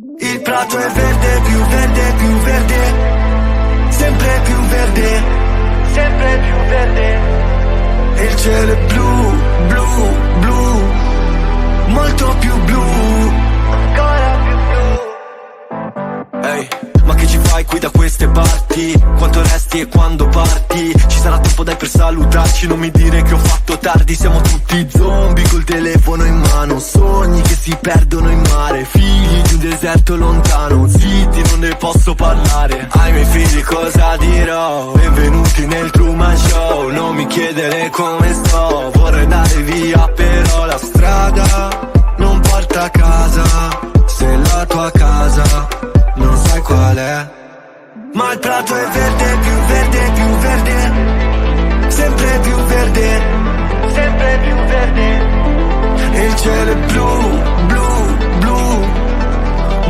Il prato è verde, più verde, più verde, sempre più verde, sempre più verde. E il cielo è blu, blu, blu, molto più blu, ancora più blu. Ehi, ma che ci fai qui da queste parti? Quanto resti e quando parti? Ci sarà tempo dai per salutarci, non mi dire che ho fatto tardi. Siamo tutti zombie col telefono in mano, sogni che si perdono in mare, figli di un deserto lontano, zitti non ne posso parlare. Ai miei figli cosa dirò? Benvenuti nel Truman Show. Non mi chiedere come sto, vorrei andare via però la strada non porta a casa. Se la tua casa non sai qual è, ma il prato è verde, più verde, più verde, sempre più verde, sempre più verde. E il cielo è blu, blu, blu,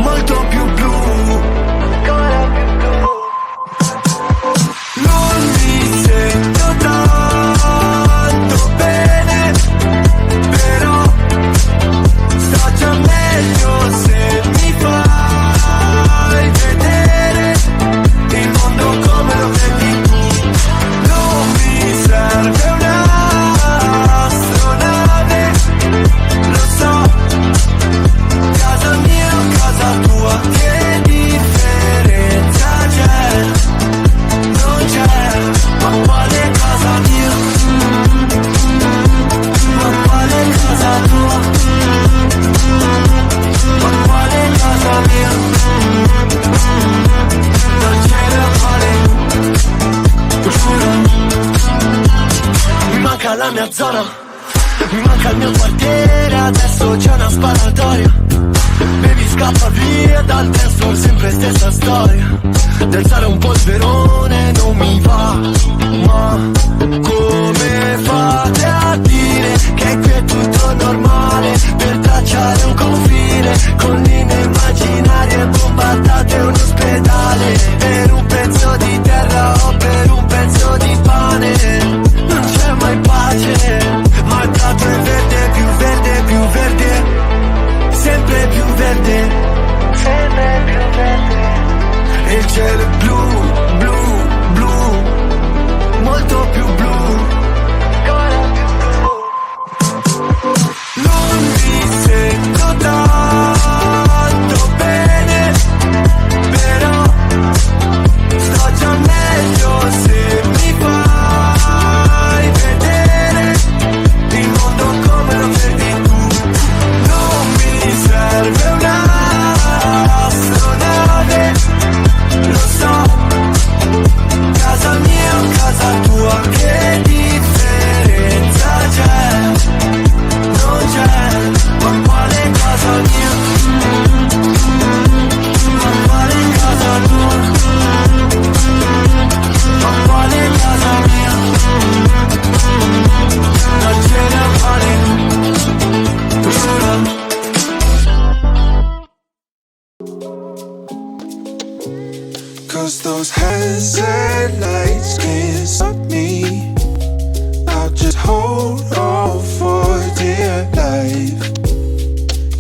molto più blu, ancora più blu. Non mi sento tanto bene, però sto già meglio se mi fai vedere il mondo come lo vedi tu. Non mi serve un'astronave, lo so, casa mia o casa tua, che differenza c'è? Non c'è, ma quale casa mia? Ma quale casa tua? Ma quale casa mia? Non c'è da fare, giuro. Mi manca la mia zona, mi manca il mio quartiere, adesso c'è una sparatoria. Baby scappa via dal testo, sempre stessa storia. D'alzare un polverone non mi va, ma come fate a dire che qui è tutto normale? Per tracciare un confine con linee immaginarie, bombardate un ospedale per un pezzo di terra o per un pezzo di pane. Non c'è mai pace, ma il prato è verde, più verde, più verde, sempre più verde, sempre più verde. E il cielo è blu, blu, blu, molto più blu, ancora più blu. Non mi sento tanto bene, però sto già meglio se mi fai vedere il mondo come lo vedi tu. Non mi serve un'astronave, lo so, casa mia o casa tua, che differenza c'è? Non c'è, ma quale casa mia? Ma quale casa tua? Ma quale casa mia? Non c'è da fare, giuro. Cause those headlights can't stop me. I'll just hold on for dear life.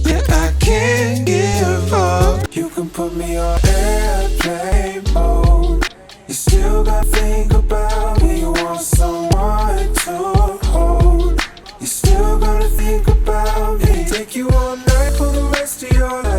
Yeah, I can't give up. You can put me on airplane mode. You still gotta think about me. You want someone to hold. You still gotta think about me. Take you all night for the rest of your life.